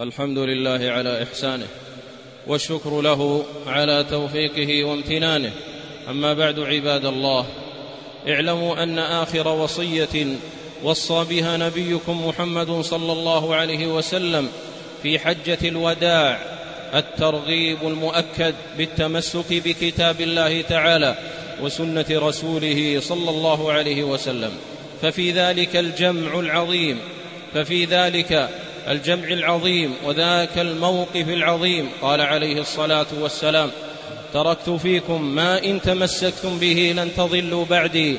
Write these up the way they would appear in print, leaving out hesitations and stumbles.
الحمد لله على إحسانه، والشكر له على توفيقه وامتنانه. أما بعد، عباد الله، اعلموا أن آخر وصية وصى بها نبيكم محمد صلى الله عليه وسلم في حجة الوداع الترغيب المؤكد بالتمسك بكتاب الله تعالى وسنة رسوله صلى الله عليه وسلم. ففي ذلك الجمع العظيم وذاك الموقف العظيم قال عليه الصلاة والسلام: تركت فيكم ما إن تمسكتم به لن تضلوا بعدي،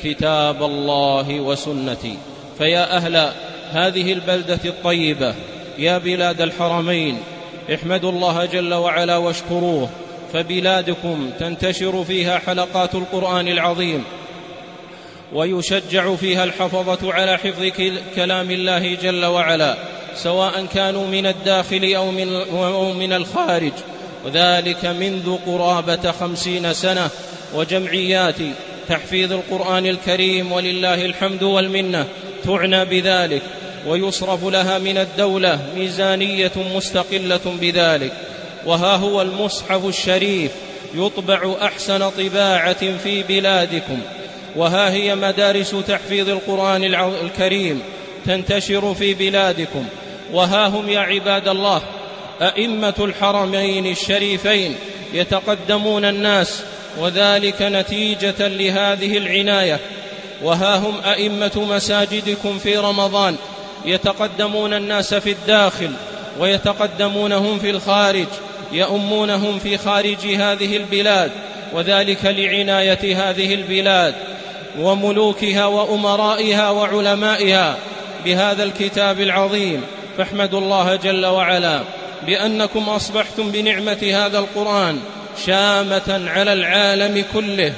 كتاب الله وسنتي. فيا أهل هذه البلدة الطيبة، يا بلاد الحرمين، احمدوا الله جل وعلا واشكروه، فبلادكم تنتشر فيها حلقات القرآن العظيم، ويشجع فيها الحفظة على حفظ كلام الله جل وعلا، سواء كانوا من الداخل أو من الخارج، وذلك منذ قرابة 50 سنة، وجمعيات تحفيظ القرآن الكريم ولله الحمد والمنة تعنى بذلك، ويصرف لها من الدولة ميزانية مستقلة بذلك. وها هو المصحف الشريف يطبع أحسن طباعة في بلادكم، وها هي مدارس تحفيظ القرآن الكريم تنتشر في بلادكم، وها هم يا عباد الله أئمة الحرمين الشريفين يتقدمون الناس، وذلك نتيجة لهذه العناية. وها هم أئمة مساجدكم في رمضان يتقدمون الناس في الداخل ويتقدمونهم في الخارج، يؤمونهم في خارج هذه البلاد، وذلك لعناية هذه البلاد وملوكها وأمرائها وعلمائها بهذا الكتاب العظيم. فاحمدوا الله جل وعلا بأنكم أصبحتم بنعمة هذا القرآن شامة على العالم كله.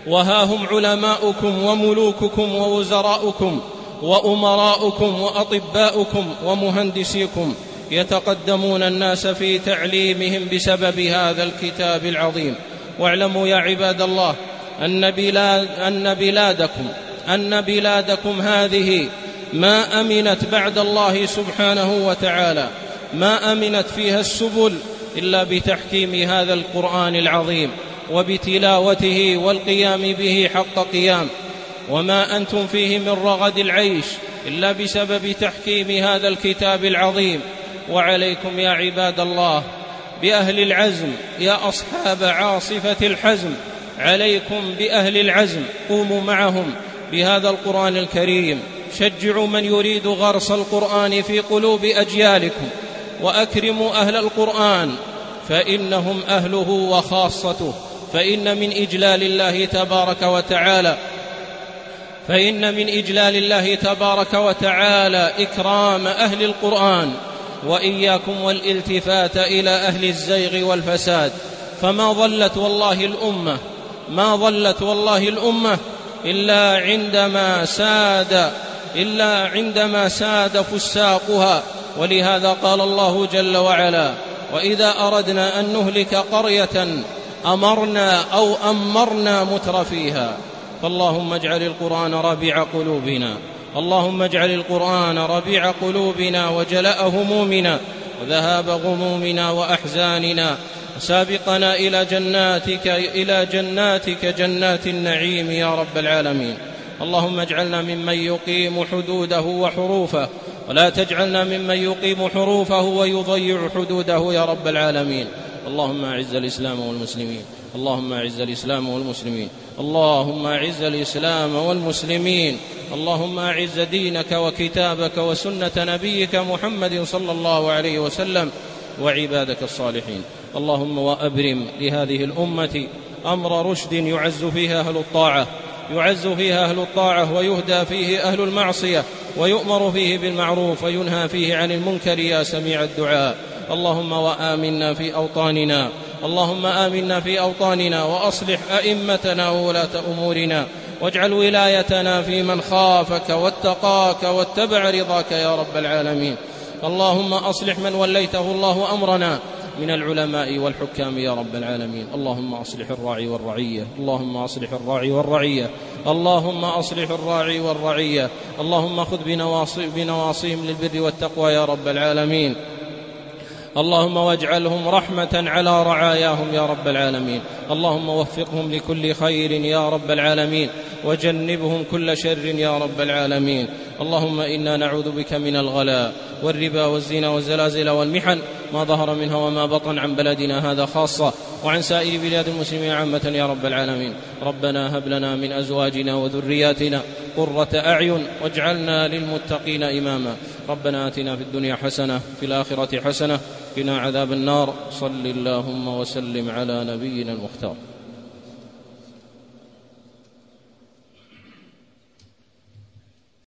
وها هم علماؤكم وملوككم ووزراؤكم وأمراؤكم وأطباؤكم ومهندسيكم يتقدمون الناس في تعليمهم بسبب هذا الكتاب العظيم. واعلموا يا عباد الله أن بلادكم هذه ما أمنت بعد الله سبحانه وتعالى، ما أمنت فيها السبل إلا بتحكيم هذا القرآن العظيم وبتلاوته والقيام به حق قيام، وما أنتم فيه من رغد العيش إلا بسبب تحكيم هذا الكتاب العظيم. وعليكم يا عباد الله بأهل العزم، يا أصحاب عاصفة الحزم، عليكم بأهل العزم، قوموا معهم بهذا القرآن الكريم، شجعوا من يريد غرس القرآن في قلوب أجيالكم، وأكرموا أهل القرآن فإنهم أهله وخاصته. فإن من إجلال الله تبارك وتعالى إكرام أهل القرآن، وإياكم والالتفات إلى أهل الزيغ والفساد. فما ضلت والله الأمة إلا عندما ساد فساقها. ولهذا قال الله جل وعلا: وإذا أردنا أن نهلك قرية أمرنا متر فيها. فاللهم اجعل القرآن ربيع قلوبنا وجلاء همومنا وذهاب غمومنا وأحزاننا، وسابقنا إلى جناتك جنات النعيم يا رب العالمين. اللهم اجعلنا ممن يقيم حدوده وحروفه، ولا تجعلنا ممن يقيم حروفه ويضيع حدوده يا رب العالمين. اللهم أعز الإسلام والمسلمين، اللهم أعز الإسلام والمسلمين، اللهم أعز الإسلام والمسلمين، اللهم أعز دينك وكتابك وسنة نبيك محمد صلى الله عليه وسلم وعبادك الصالحين. اللهم وأبرم لهذه الأمة أمر رشد يعز فيها أهل الطاعة ويهدى فيه أهل المعصية، ويؤمر فيه بالمعروف وينهى فيه عن المنكر يا سميع الدعاء. اللهم آمنا في أوطاننا وأصلح أئمتنا وولاة أمورنا، واجعل ولايتنا في من خافك واتقاك واتبع رضاك يا رب العالمين. اللهم أصلح من وليته الله أمرنا من العلماء والحكام يا رب العالمين. اللهم أصلح الراعي والرعية، اللهم أصلح الراعي والرعية، اللهم أصلح الراعي والرعية، اللهم خذ بنواصيهم للبر والتقوى يا رب العالمين. اللهم واجعلهم رحمة على رعاياهم يا رب العالمين. اللهم وفقهم لكل خير يا رب العالمين، وجنبهم كل شر يا رب العالمين. اللهم إنا نعوذ بك من الغلاء والربا والزنا والزلازل والمحن ما ظهر منها وما بطن عن بلدنا هذا خاصة وعن سائر بلاد المسلمين عامة يا رب العالمين. ربنا هب لنا من أزواجنا وذرياتنا قرة أعين واجعلنا للمتقين إماما. ربنا آتنا في الدنيا حسنة في الآخرة حسنة قنا عذاب النار. صل اللهم وسلم على نبينا المختار.